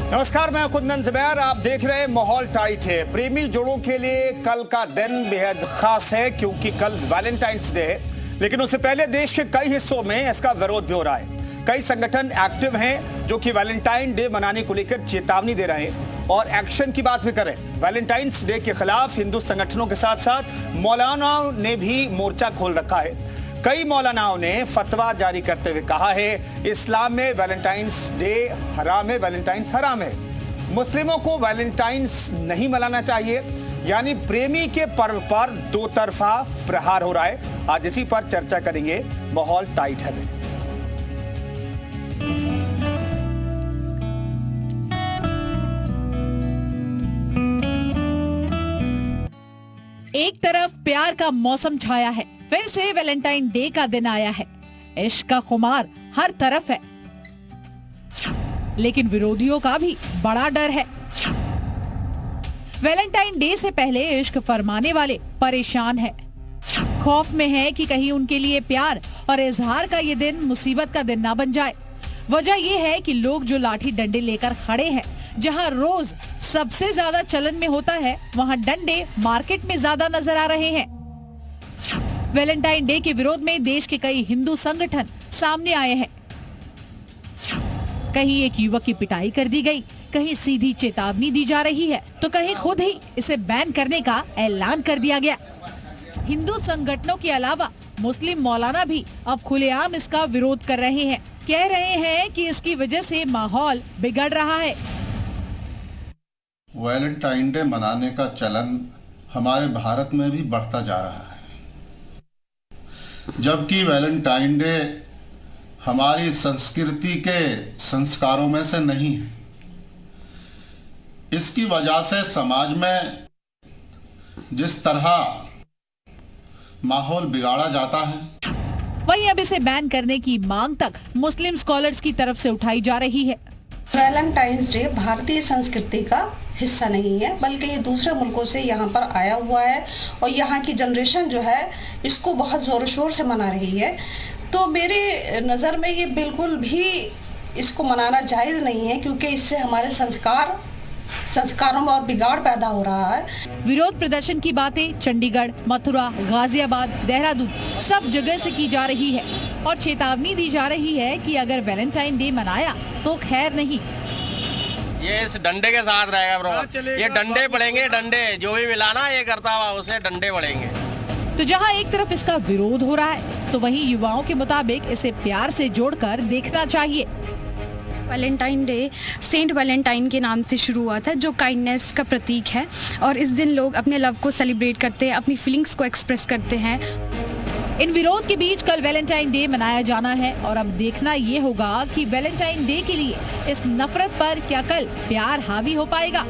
नमस्कार, मैं कुंदन जुबैर। आप देख रहे हैं माहौल टाइट है। प्रेमी जोड़ों के लिए कल का दिन बेहद खास है क्योंकि कल वैलेंटाइंस डे है। लेकिन उससे पहले देश के कई हिस्सों में इसका विरोध भी हो रहा है। कई संगठन एक्टिव हैं जो कि वैलेंटाइन डे मनाने को लेकर चेतावनी दे रहे हैं और एक्शन की बात भी कर रहे हैं। वैलेंटाइंस डे के खिलाफ हिंदू संगठनों के साथ साथ मौलानाओं ने भी मोर्चा खोल रखा है। कई मौलानाओं ने फतवा जारी करते हुए कहा है इस्लाम में वैलेंटाइंस डे हराम है, वैलेंटाइंस हराम है। मुस्लिमों को वैलेंटाइंस नहीं मनाना चाहिए, यानी प्रेमी के पर्व पर दो तरफा प्रहार हो रहा है। आज इसी पर चर्चा करेंगे माहौल टाइट है में। एक तरफ प्यार का मौसम छाया है, फिर से वैलेंटाइन डे का दिन आया है। इश्क का खुमार हर तरफ है, लेकिन विरोधियों का भी बड़ा डर है। वैलेंटाइन डे से पहले इश्क फरमाने वाले परेशान हैं, खौफ में हैं कि कहीं उनके लिए प्यार और इजहार का ये दिन मुसीबत का दिन ना बन जाए। वजह ये है कि लोग जो लाठी डंडे लेकर खड़े हैं, जहां रोज सबसे ज्यादा चलन में होता है, वहां डंडे मार्केट में ज्यादा नजर आ रहे हैं। वैलेंटाइन डे के विरोध में देश के कई हिंदू संगठन सामने आए हैं। कहीं एक युवक की पिटाई कर दी गई, कहीं सीधी चेतावनी दी जा रही है, तो कहीं खुद ही इसे बैन करने का ऐलान कर दिया गया। हिंदू संगठनों के अलावा मुस्लिम मौलाना भी अब खुलेआम इसका विरोध कर रहे हैं। कह रहे हैं कि इसकी वजह से माहौल बिगड़ रहा है। वैलेंटाइन डे मनाने का चलन हमारे भारत में भी बढ़ता जा रहा है, जबकि वैलेंटाइन डे हमारी संस्कृति के संस्कारों में से नहीं है। इसकी वजह से समाज में जिस तरह माहौल बिगाड़ा जाता है, वहीं अब इसे बैन करने की मांग तक मुस्लिम स्कॉलर्स की तरफ से उठाई जा रही है। वैलेंटाइंस डे भारतीय संस्कृति का हिस्सा नहीं है, बल्कि ये दूसरे मुल्कों से यहाँ पर आया हुआ है और यहाँ की जनरेशन जो है इसको बहुत ज़ोर शोर से मना रही है। तो मेरे नज़र में ये बिल्कुल भी इसको मनाना जायज़ नहीं है, क्योंकि इससे हमारे संस्कारों में और बिगाड़ पैदा हो रहा है। विरोध प्रदर्शन की बातें चंडीगढ़, मथुरा, गाजियाबाद, देहरादून सब जगह से की जा रही है और चेतावनी दी जा रही है कि अगर वैलेंटाइन डे मनाया तो खैर नहीं। ये इस डंडे के साथ रहेगा ब्रो, ये डंडे पड़ेंगे, डंडे जो भी मिलाना ये करता हुआ उसे डंडे पड़ेंगे। तो जहां एक तरफ इसका विरोध हो रहा है, तो वहीं युवाओं के मुताबिक इसे प्यार से जोड़कर देखना चाहिए। वैलेंटाइन डे सेंट वैलेंटाइन के नाम से शुरू हुआ था, जो काइंडनेस का प्रतीक है, और इस दिन लोग अपने लव को सेलिब्रेट करते हैं, अपनी फीलिंग्स को एक्सप्रेस करते हैं। इन विरोध के बीच कल वैलेंटाइन डे मनाया जाना है और अब देखना ये होगा कि वैलेंटाइन डे के लिए इस नफरत पर क्या कल प्यार हावी हो पाएगा।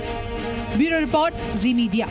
ब्यूरो रिपोर्ट, जी मीडिया।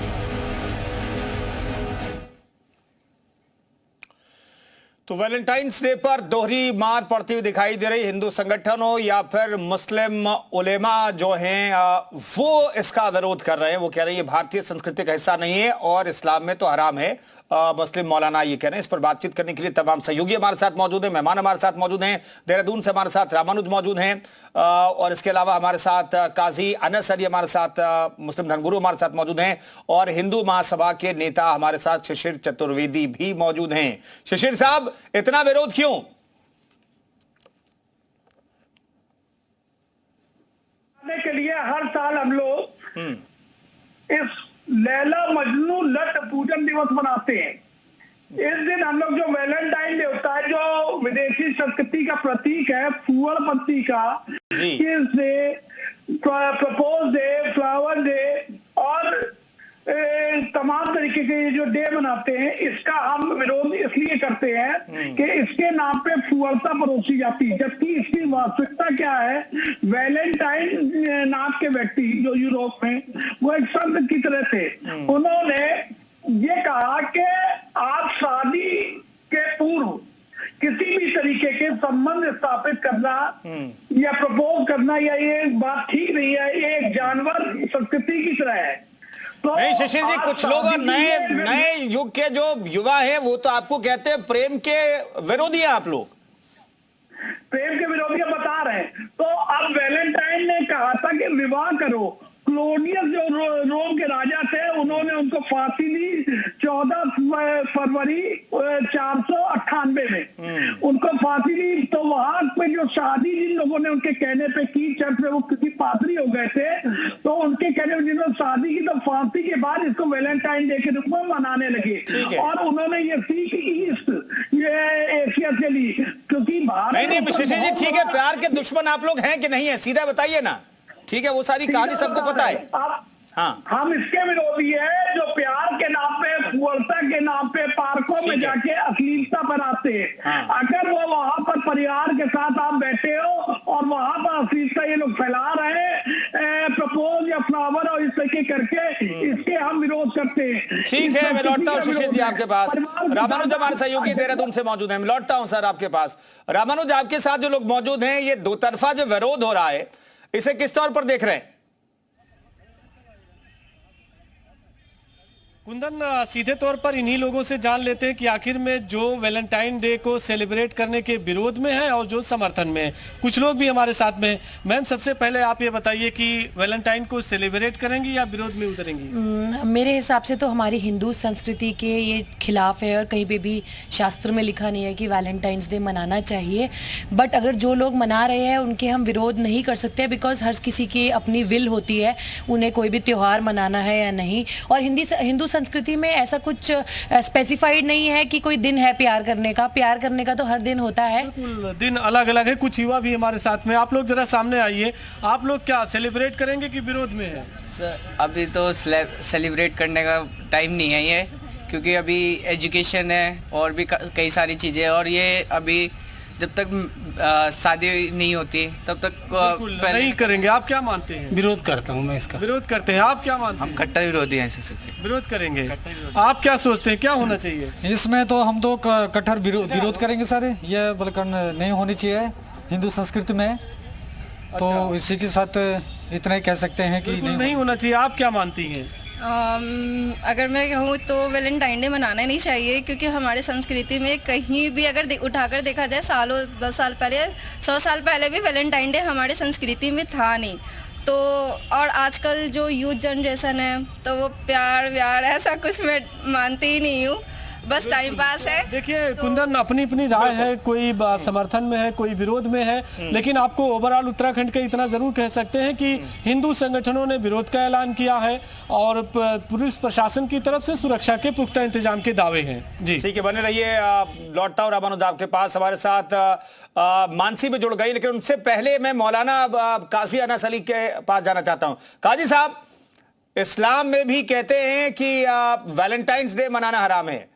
तो वैलेंटाइंस डे पर दोहरी मार पड़ती हुई दिखाई दे रही हिंदू संगठनों या फिर मुस्लिम उलेमा जो हैं वो इसका विरोध कर रहे हैं। वो कह रहे हैं ये भारतीय संस्कृति का हिस्सा नहीं है और इस्लाम में तो हराम है। मुस्लिम मौलाना ये कह रहे हैं। इस पर बातचीत करने के लिए तमाम सहयोगी हमारे साथ मौजूद हैं, मेहमान हमारे साथ मौजूद हैं। देहरादून से हमारे साथ रामानुज मौजूद हैं और इसके अलावा हमारे साथ काजी अनस अली हमारे साथ, मुस्लिम धर्मगुरु हमारे साथ मौजूद हैं और हिंदू महासभा के नेता हमारे साथ शिशिर चतुर्वेदी भी मौजूद हैं। शिशिर साहब, इतना विरोध क्यों? के लिए हर साल हम लोग इस लैला मजनू लट पूजन दिवस मनाते हैं। इस दिन हम लोग जो वैलेंटाइन डे होता है, जो विदेशी संस्कृति का प्रतीक है, फूल पत्ती का, किस day, propose day, flower day और तमाम तरीके के जो डे मनाते हैं, इसका हम विरोध इसलिए करते हैं कि इसके नाम पे फुअलता परोसी जाती है, जबकि इसकी वास्तविकता क्या है। वैलेंटाइन नाम के व्यक्ति जो यूरोप में, वो एक संत की तरह थे। उन्होंने ये कहा कि आप शादी के पूर्व किसी भी तरीके के संबंध स्थापित करना या प्रपोज करना या ये बात ठीक नहीं है, ये एक जानवर संस्कृति की तरह है। नहीं शिशिर जी, कुछ लोग नए युग के जो युवा हैं वो तो आपको कहते हैं प्रेम के विरोधी हैं आप लोग। प्रेम के विरोधी बता रहे हैं। तो अब वैलेंटाइन ने कहा था कि विवाह करो। क्लोडियस जो रोम के राजा थे, उन्होंने उनको फांसी दी 14 फरवरी 498 में उनको फांसी दी। तो वहां पे जो शादी जिन लोगों ने उनके कहने पे की, चर्च में वो किसी पादरी हो गए थे, तो उनके कहने पे जिन्होंने शादी की, तो फांसी के बाद इसको वैलेंटाइन डे के रूप में मनाने लगे। और उन्होंने ये सीख ईस्ट ये एशिया से ली, क्योंकि भारत नहीं शशि जी, ठीक है, प्यार के दुश्मन आप लोग हैं कि नहीं है, सीधा बताइए ना। ठीक है, वो सारी कहानी सबको पता है। हाँ, हम इसके विरोधी है जो प्यार के नाम पे, फुअरता के नाम पे पार्कों में जाके अश्लीलता बनाते हैं। हाँ। अगर वो वहां पर परिवार के साथ आप बैठे हो और वहां पर अश्लीलता ये लोग फैला रहे हैं, प्रपोज या फ्लावर और इस तरीके करके, इसके हम विरोध करते हैं। ठीक है, मैं लौटता हूँ सुशील जी आपके पास। रामानुज हमारे सहयोगी देहरादून से मौजूद है, मैं लौटता हूँ सर आपके पास। रामानुज, आपके साथ जो लोग मौजूद हैं, ये दो तरफा जो विरोध हो रहा है, इसे किस तौर पर देख रहे हैं? कुंदन, सीधे तौर पर इन्हीं लोगों से जान लेते हैं कि आखिर में जो वैलेंटाइन डे को सेलिब्रेट करने के विरोध में है और जो समर्थन में है। कुछ लोग भी हमारे साथ में। मैम, सबसे पहले आप ये बताइए कि वैलेंटाइन को सेलिब्रेट करेंगी या विरोध में उतरेंगी? मेरे हिसाब से तो हमारी हिंदू संस्कृति के ये खिलाफ है और कहीं पे भी शास्त्र में लिखा नहीं है कि वैलेंटाइंस डे मनाना चाहिए। बट अगर जो लोग मना रहे हैं उनके हम विरोध नहीं कर सकते, बिकॉज हर किसी की अपनी विल होती है उन्हें कोई भी त्यौहार मनाना है या नहीं। और हिंदू संस्कृति में ऐसा कुछ स्पेसिफाइड नहीं है कि कोई दिन है प्यार करने का। प्यार करने का तो हर दिन होता है, दिन अलग अलग है। कुछ युवा भी हमारे साथ में, आप लोग जरा सामने आइए। आप लोग क्या सेलिब्रेट करेंगे कि विरोध में है? सर, अभी तो सेलिब्रेट करने का टाइम नहीं है ये, क्योंकि अभी एजुकेशन है और भी कई सारी चीज़ें, और ये अभी जब तक शादी नहीं होती तब तक नहीं करेंगे। आप क्या मानते हैं? विरोध करता हूं मैं इसका। विरोध करते हैं, आप क्या मानते हैं? हम कट्टर विरोधी हैं, विरोध करेंगे। आप क्या सोचते हैं, क्या होना चाहिए इसमें? तो हम तो कट्टर विरोध करेंगे सर। ये बल्कि नहीं होनी चाहिए हिंदू संस्कृति में। तो इसी के साथ इतना ही कह सकते हैं कि नहीं होना चाहिए। आप क्या मानती हैं? अगर मैं कहूँ तो वैलेंटाइन डे मनाना नहीं चाहिए, क्योंकि हमारे संस्कृति में कहीं भी अगर उठाकर देखा जाए, सालों 10 साल पहले 100 साल पहले भी वैलेंटाइन डे हमारे संस्कृति में था नहीं। तो और आजकल जो यूथ जनरेशन है, तो वो प्यार व्यार ऐसा कुछ मैं मानती ही नहीं हूँ, बस टाइम पास है। देखिए कुंदन, अपनी अपनी राय है, कोई समर्थन में है, कोई विरोध में है, लेकिन आपको ओवरऑल उत्तराखंड के इतना जरूर कह सकते हैं कि हिंदू संगठनों ने विरोध का ऐलान किया है और पुलिस प्रशासन की तरफ से सुरक्षा के पुख्ता इंतजाम के दावे हैं। जी ठीक है, बने रहिए। लौटता हूं रामानुज आपके पास। हमारे साथ मानसी भी जुड़ गई, लेकिन उनसे पहले मैं मौलाना काजी अनस अली के पास जाना चाहता हूं। काजी साहब, इस्लाम में भी कहते हैं कि वैलेंटाइंस डे मनाना हराम है,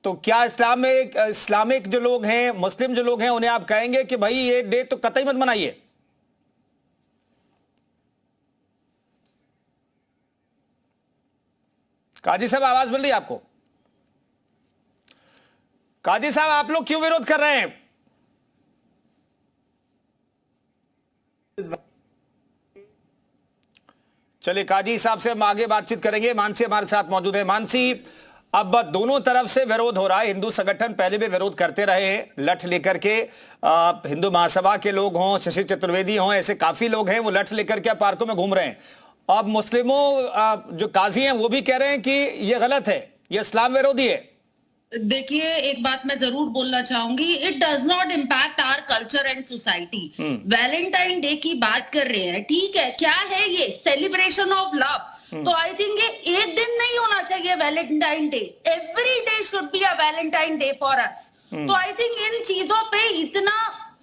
तो क्या इस्लाम में इस्लामिक जो लोग हैं, मुस्लिम जो लोग हैं, उन्हें आप कहेंगे कि भाई ये डे तो कतई मत मनाइए? काजी साहब, आवाज मिल रही है आपको? काजी साहब, आप लोग क्यों विरोध कर रहे हैं? चलिए, काजी साहब से हम आगे बातचीत करेंगे। मानसी हमारे साथ मौजूद है। मानसी, अब दोनों तरफ से विरोध हो रहा है। हिंदू संगठन पहले भी विरोध करते रहे हैं, लठ लेकर के। हिंदू महासभा के लोग हों, शशि चतुर्वेदी हों, ऐसे काफी लोग हैं, वो लठ लेकर के पार्कों में घूम रहे हैं। अब मुस्लिमों जो काजी हैं वो भी कह रहे हैं कि ये गलत है, ये इस्लाम विरोधी है। देखिए, एक बात मैं जरूर बोलना चाहूंगी, it does not impact our culture and society. Valentine day की बात कर रहे हैं, ठीक है, क्या है ये? Celebration of love. तो आई थिंक ये एक दिन नहीं होना चाहिए Valentine day, every day should be a Valentine day for us. तो आई थिंक इन चीजों पे इतना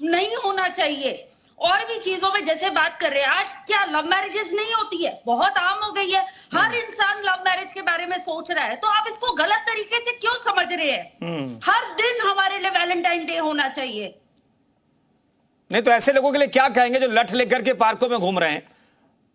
नहीं होना चाहिए। और भी चीजों में जैसे बात कर रहे हैं, आज क्या लव मैरिजेस नहीं होती है? बहुत आम हो गई है, हर इंसान लव मैरिज के बारे में सोच रहा है, तो आप इसको गलत तरीके से क्यों समझ रहे हैं? हर दिन हमारे लिए वैलेंटाइन डे होना चाहिए। नहीं तो ऐसे लोगों के लिए क्या कहेंगे जो लठ लेकर के पार्कों में घूम रहे हैं?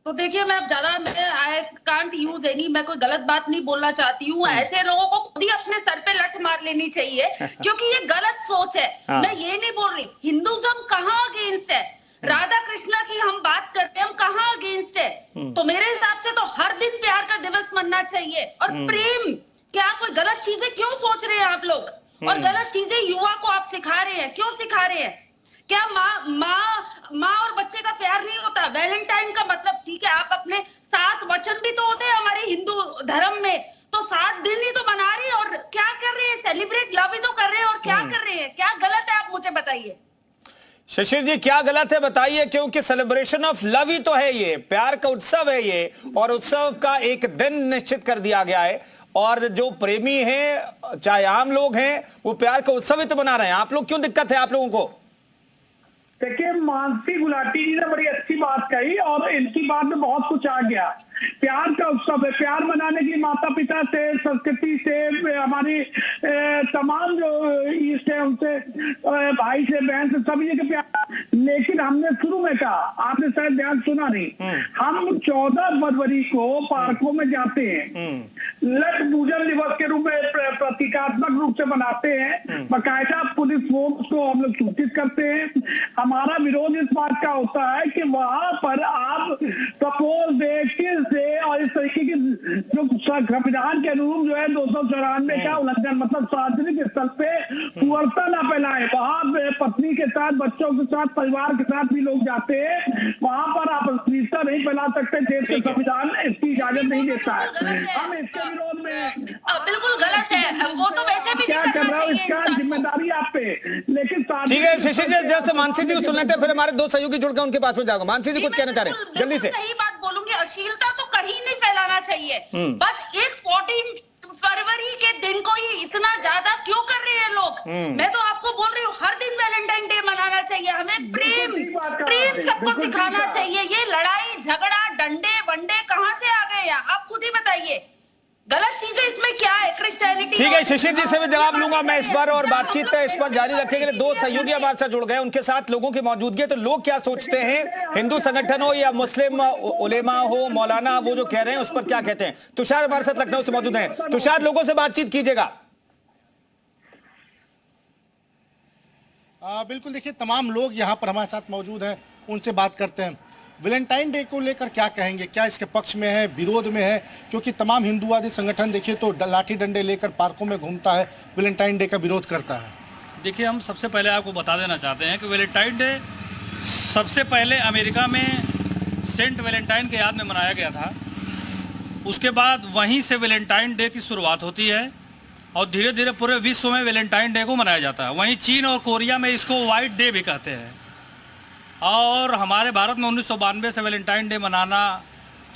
तो देखिए, मैं आई कांट यूज एनी, मैं कोई गलत बात नहीं बोलना चाहती हूँ। ऐसे लोगों को खुद ही अपने सर पे लठ मार लेनी चाहिए, क्योंकि ये गलत सोच है। मैं ये नहीं बोल रही हिंदुज्म कहाँ अगेंस्ट है, राधा कृष्णा की हम बात करते हैं, हम कहाँ अगेंस्ट है? तो मेरे हिसाब से तो हर दिन प्यार का दिवस मनना चाहिए। और प्रेम, क्या कोई गलत चीजें क्यों सोच रहे हैं आप लोग? और गलत चीजें युवा को आप सिखा रहे हैं, क्यों सिखा रहे हैं? क्या वैलेंटाइन का मतलब ठीक है, आप अपने 7 वचन भी तो होते हैं हमारे हिंदू धर्म में, तो 7 दिन ही तो मना रहे हैं, और क्या कर रहे हैं, सेलिब्रेट लव ही तो कर रहे हैं, और क्या कर रहे हैं, क्या गलत है, आप मुझे बताइए। शिशिर जी क्या गलत है बताइए, क्योंकि सेलिब्रेशन ऑफ लव ही तो है, ये प्यार का उत्सव है ये, और उत्सव का एक दिन निश्चित कर दिया गया है, और जो प्रेमी हैं चाहे आम लोग हैं वो प्यार का उत्सव ही तो मना रहे हैं। आप लोग क्यों दिक्कत है आप लोगों को? देखिए, मानसी गुलाटी जी ने बड़ी अच्छी बात कही और इनकी बात में बहुत कुछ आ गया। प्यार का उत्सव है, प्यार मनाने की माता पिता से, संस्कृति से, हमारी तमाम जो ईस्ट है उनसे, भाई से, बहन से, सभी के प्यार। लेकिन हमने शुरू में कहा, आपने शायद ध्यान सुना नहीं, हम 14 फरवरी को पार्कों में जाते हैं, लठ पूजन दिवस के रूप में प्रतीकात्मक रूप से मनाते हैं, बाकायदा पुलिस फोर्स को हम लोग सूचित करते हैं। हमारा विरोध इस बात का होता है कि वहां पर आप सपोज डे से और इस तरीके की जो संविधान के अनुरूप जो है 294 का उल्लंघन, मतलब सार्वजनिक स्थल पे कुअरता ना फैलाए। वहां पत्नी के साथ, बच्चों के साथ, परिवार के साथ भी लोग जाते हैं, वहां पर आप अश्लीलता नहीं फैला सकते, देश के संविधान इसकी इजाजत नहीं देता है। हम इसके विरोध में बिल्कुल गलत है, वो तो वैसे भी क्या कर रहा हूँ, इसका जिम्मेदारी आप पे। लेकिन ठीक है शिशिर जी, जैसे मानसी जी को सुन लेते हैं, फिर हमारे 2 सहयोगी जुड़ कर उनके पास में जाऊंगा। मानसी जी कुछ कहना चाह रहे हैं, जल्दी से। सही बात बोलूंगी, अश्लीलता तो कहीं नहीं फैलाना चाहिए, बट एक 14 फरवरी के दिन को ही इतना ज्यादा क्यों कर रहे हैं लोग? मैं तो आपको बोल रही हूँ, हर दिन वैलेंटाइन डे मनाना चाहिए, हमें प्रेम सबको सिखाना चाहिए। ये लड़ाई झगड़ा डंडे वंडे कहाँ से आ गए? आप खुद ही बताइए, गलत चीजें इसमें क्या है? क्रिश्चियनिटी। ठीक है, शिशिर जी से भी जवाब लूंगा मैं इस बार, और बातचीत इस पर जारी रखने के लिए 2 सहयोगी हमारे साथ जुड़ गए, उनके साथ लोगों की मौजूदगी है। तो लोग क्या सोचते हैं, हिंदू संगठन हो या मुस्लिम उलेमा हो, मौलाना, वो जो कह रहे हैं उस पर क्या कहते हैं? तुषार हमारे साथ लखनऊ से मौजूद हैं। तुषार, लोगों से बातचीत कीजिएगा। बिल्कुल, देखिए तमाम लोग यहाँ पर हमारे साथ मौजूद हैं, उनसे बात करते हैं। वैलेंटाइन डे को लेकर क्या कहेंगे, क्या इसके पक्ष में है, विरोध में है? क्योंकि तमाम हिंदूवादी संगठन देखिए तो लाठी डंडे लेकर पार्कों में घूमता है, वैलेंटाइन डे का विरोध करता है। देखिए, हम सबसे पहले आपको बता देना चाहते हैं कि वैलेंटाइन डे सबसे पहले अमेरिका में सेंट वैलेंटाइन के याद में मनाया गया था। उसके बाद वहीं से वैलेंटाइन डे की शुरुआत होती है और धीरे धीरे पूरे विश्व में वैलेंटाइन डे को मनाया जाता है। वहीं चीन और कोरिया में इसको वाइट डे भी कहते हैं, और हमारे भारत में 1992 से वैलेंटाइन डे मनाना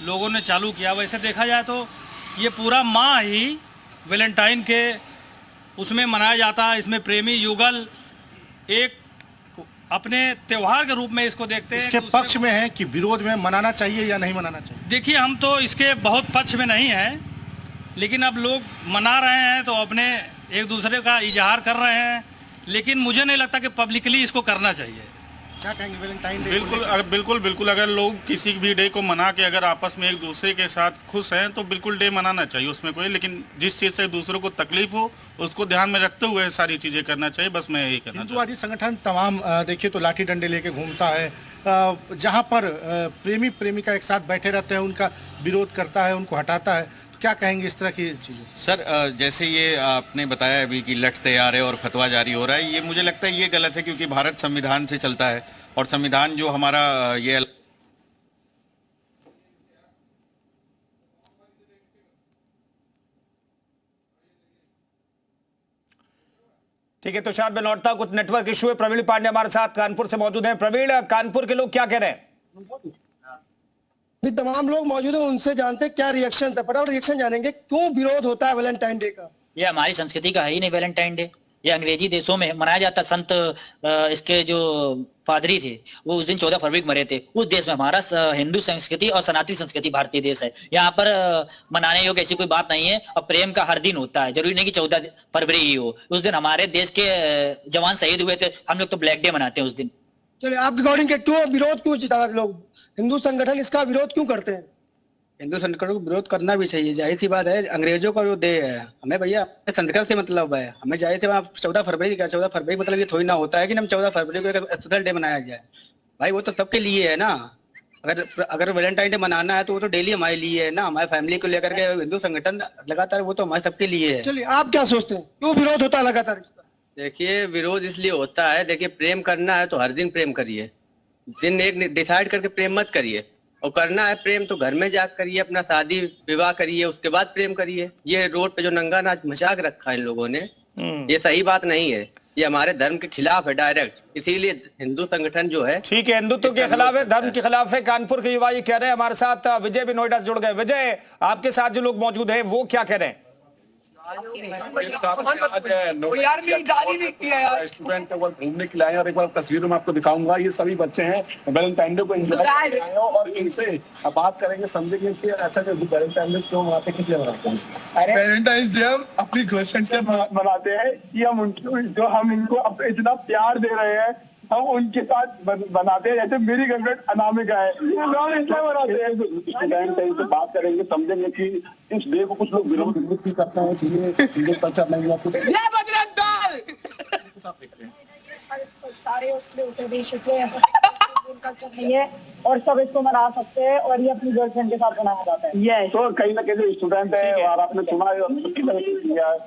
लोगों ने चालू किया। वैसे देखा जाए तो ये पूरा माह ही वैलेंटाइन के उसमें मनाया जाता है। इसमें प्रेमी युगल एक अपने त्योहार के रूप में इसको देखते हैं। इसके पक्ष में है कि विरोध में, मनाना चाहिए या नहीं मनाना चाहिए? देखिए, हम तो इसके बहुत पक्ष में नहीं हैं, लेकिन अब लोग मना रहे हैं तो अपने एक दूसरे का इजहार कर रहे हैं, लेकिन मुझे नहीं लगता कि पब्लिकली इसको करना चाहिए। क्या कहेंगे वैलेंटाइन डे? बिल्कुल अगर लोग किसी भी डे को मना के अगर आपस में एक दूसरे के साथ खुश हैं तो बिल्कुल डे मनाना चाहिए, उसमें कोई, लेकिन जिस चीज़ से दूसरों को तकलीफ हो उसको ध्यान में रखते हुए सारी चीज़ें करना चाहिए। बस मैं यही कहना। हिंदूवादी संगठन तमाम देखिए तो लाठी डंडे लेके घूमता है, जहाँ पर प्रेमी प्रेमिका एक साथ बैठे रहते हैं उनका विरोध करता है, उनको हटाता है। तो क्या कहेंगे इस तरह की चीज़ें? सर, जैसे ये आपने बताया अभी कि लठ तैयार है और फतवा जारी हो रहा है, ये मुझे लगता है ये गलत है, क्योंकि भारत संविधान से चलता है और संविधान जो हमारा ये ठीक है, तुषार में लौटता, कुछ नेटवर्क इशू है। प्रवीण पांडे हमारे साथ कानपुर से मौजूद हैं। प्रवीण, कानपुर के लोग क्या कह रहे हैं? भी तमाम लोग मौजूद हैं, उनसे जानते हैं क्या रिएक्शन था। फटाफट रिएक्शन जानेंगे, क्यों विरोध होता है वैलेंटाइन डे का? ये हमारी संस्कृति का है ही नहीं वैलेंटाइन डे, ये अंग्रेजी देशों में मनाया जाता। संत इसके जो पादरी थे वो उस दिन 14 फरवरी को मरे थे। उस देश में हमारा हिंदू संस्कृति और सनातनी संस्कृति भारतीय देश है, यहाँ पर मनाने योग्य ऐसी कोई बात नहीं है। और प्रेम का हर दिन होता है, जरूरी नहीं कि 14 फरवरी ही हो। उस दिन हमारे देश के जवान शहीद हुए थे, हम लोग तो ब्लैक डे मनाते हैं उस दिन। चलिए, आपके अकॉर्डिंग के क्यों विरोध क्यों जताते लोग, हिंदू संगठन इसका विरोध क्यों करते हैं? हिंदू संगठन को विरोध करना भी चाहिए, जाहिर सी बात है। अंग्रेजों का जो डे है, हमें भैया संस्कृत से मतलब है, हमें जाहिर सी बात 14 फरवरी का 14 फरवरी मतलब ये थोड़ी ना होता है कि हम 14 फरवरी को एक स्पेशल डे मनाया जाए। भाई वो तो सबके लिए है ना। अगर वैलेंटाइन डे मनाना है तो वो तो डेली हमारे लिए है ना, हमारे फैमिली को लेकर के हिंदू संगठन लगातार वो तो हमारे सबके लिए है। चलिए, आप क्या सोचते हैं, क्यों विरोध होता है लगातार? देखिए, विरोध इसलिए होता है, देखिए प्रेम करना है तो हर दिन प्रेम करिए, दिन एक डिसाइड करके प्रेम मत करिए, और करना है प्रेम तो घर में जाकर करिए, अपना शादी विवाह करिए, उसके बाद प्रेम करिए। ये रोड पे जो नंगा नाच मचा के रखा है इन लोगों ने, ये सही बात नहीं है, ये हमारे धर्म के खिलाफ है डायरेक्ट। इसीलिए हिंदू संगठन जो है, ठीक है, हिंदुत्व के खिलाफ है, धर्म के खिलाफ है। कानपुर के युवा ये कह रहे हैं। हमारे साथ विजय भी नोएडा से जुड़ गए। विजय, आपके साथ जो लोग मौजूद हैं वो क्या कह रहे हैं? स्टूडेंट घूमने के लिए आए और एक बार तस्वीरों में आपको दिखाऊंगा, ये सभी बच्चे हैं वैलेंटाइन डे को एंजॉय करने आए और इनसे बात करेंगे, समझेंगे कि अच्छा वैलेंटाइन डे क्यों मनाते हैं, किस लिए मनाते हैं। वैलेंटाइन डे हम अपनी गर्लफ्रेंड से मनाते हैं कि हम उनको जो हम इनको इतना प्यार दे रहे हैं, हम उनके साथ बनाते हैं। जैसे मेरी गर्लफ्रेंड अनामिका है, वैलेंटाइन से बात करेंगे, समझेंगे कि इस डे को कुछ लोग विरोध भी करते हैं, चीजें कल्चर नहीं सारे उसके उत्तर देश कल्चर नहीं है और सब इसको मना सकते हैं, और ये अपनी गर्लफ्रेंड के साथ मनाया जाता है। ये तो कहीं ना कहीं स्टूडेंट है और आपने सुना है।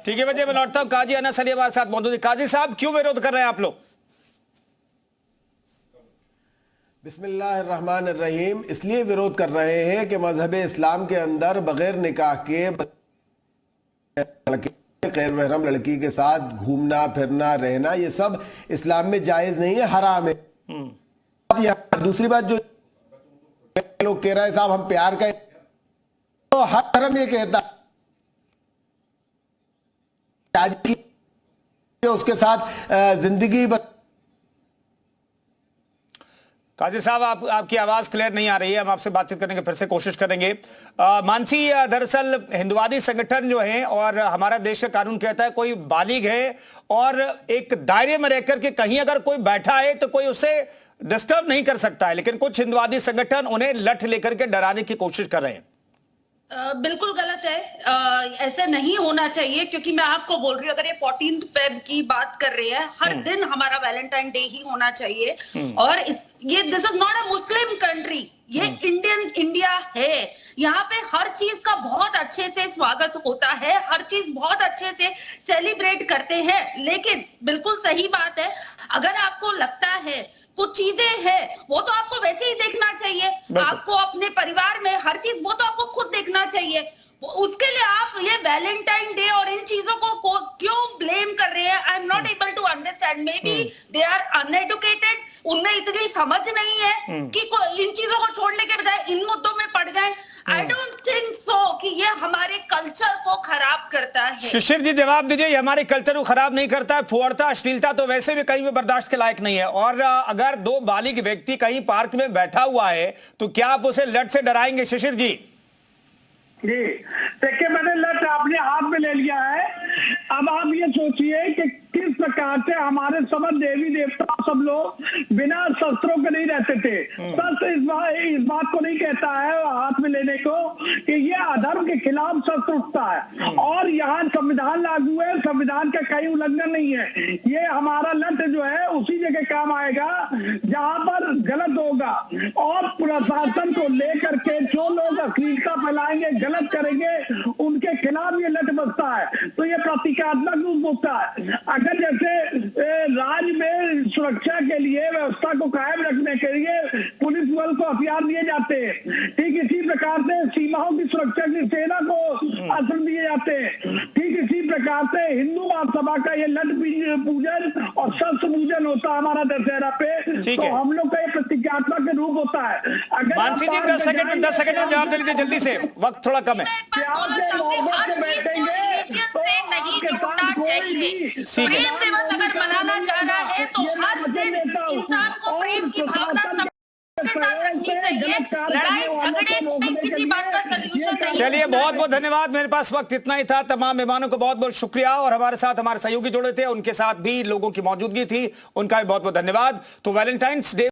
ठीक है वजह, मैं लौटता हूँ। काजी अनस अली हमारे साथ मौजूद है। काजी साहब, क्यों विरोध कर रहे हैं आप लोग? बिस्मिल्लाहिर्रहमानिर्रहीम। इसलिए विरोध कर रहे हैं कि मजहब इस्लाम के अंदर बगैर निकाह के गैर महरम लड़की के साथ घूमना फिरना रहना, ये सब इस्लाम में जायज नहीं है, हराम है। दूसरी बात, जो लोग कह रहे हैं साहब हम प्यार का, तो हर धर्म ये कहता है उसके साथ जिंदगी। काजी साहब, आपकी आवाज क्लियर नहीं आ रही है, हम आपसे बातचीत करने की फिर से कोशिश करेंगे। मानसी, दरअसल हिंदुवादी संगठन जो है और हमारा देश का कानून कहता है कोई बालिग है और एक दायरे में रहकर के कहीं अगर कोई बैठा है तो कोई उसे डिस्टर्ब नहीं कर सकता है, लेकिन कुछ हिंदुवादी संगठन उन्हें लठ लेकर के डराने की कोशिश कर रहे हैं। बिल्कुल गलत है, ऐसे नहीं होना चाहिए, क्योंकि मैं आपको बोल रही हूँ, अगर ये 14 फेब की बात कर रहे हैं, हर दिन हमारा वैलेंटाइन डे ही होना चाहिए। और ये this is not a Muslim country, ये इंडियन इंडिया है। यहाँ पे हर चीज का बहुत अच्छे से स्वागत होता है, हर चीज बहुत अच्छे से सेलिब्रेट करते हैं। लेकिन बिल्कुल सही बात है, अगर आपको लगता है कुछ चीजें हैं, वो तो आपको वैसे ही देखना चाहिए, आपको अपने परिवार में हर चीज वो तो आपको खुद देखना चाहिए। उसके लिए आप ये वैलेंटाइन डे और इन चीजों को क्यों ब्लेम कर रहे हैं? I am not able to understand. Maybe they are uneducated, उनमें इतनी समझ नहीं है कि इन चीजों को छोड़ने के बजाय इन मुद्दों में पड़ जाए। आई डोंट थिंक सो कि ये हमारे कल्चर को खराब करता है। शिशिर जी, जवाब दीजिए। ये हमारे कल्चर को खराब नहीं करता है। फुहड़ता, अश्लीलता तो वैसे भी कहीं भी बर्दाश्त के लायक नहीं है। और अगर दो बालिग व्यक्ति कहीं पार्क में बैठा हुआ है तो क्या आप उसे लठ से डराएंगे? शिशिर जी, देखिए, मैंने लठ अपने हाथ में ले लिया है। अब आप ये सोचिए कि किस प्रकार से हमारे समस्त देवी देवता सब लोग बिना शस्त्रों के नहीं रहते थे। शस्त्र इस बात को नहीं कहता है हाथ में लेने को कि ये अधर्म के खिलाफ शस्त्र उठता है। और यहाँ संविधान लागू है, संविधान का कहीं उल्लंघन नहीं है। ये हमारा लठ जो है उसी जगह काम आएगा जहाँ पर गलत होगा। और प्रशासन को लेकर के जो लोग अश्लीलता फैलाएंगे, गलत करेंगे, उनके खिलाफ ये लठ बसता है। तो ये प्रतीकात्मक रूप होता है। अगर जैसे राज्य में सुरक्षा के लिए, व्यवस्था को कायम रखने के लिए पुलिस बल को हथियार दिए जाते हैं, ठीक इसी प्रकार से सीमाओं की सुरक्षा की सेना को अस्त्र दिए जाते हैं। ठीक इसी प्रकार से हिंदू महासभा का ये लठ पूजन और शस्त्र पूजन होता है हमारा दशहरा पे। तो हम लोग का ये प्रतिज्ञात्मक रूप होता है। अगर मानसी जी, 10 सेकंड में जवाब दे लीजिए जल्दी से, वक्त थोड़ा कम है। प्रेम दिवस अगर मनाना चाह रहा है तो हर दिन इंसान को प्रेम की भावना के साथ रखनी चाहिए। लड़ाई झगड़े में किसी बात का सलूशन नहीं। चलिए, बहुत बहुत धन्यवाद। मेरे पास वक्त इतना ही था। तमाम मेहमानों को बहुत बहुत शुक्रिया, और हमारे साथ हमारे सहयोगी जुड़े थे, उनके साथ भी लोगों की मौजूदगी थी, उनका भी बहुत बहुत धन्यवाद। तो वैलेंटाइंस डे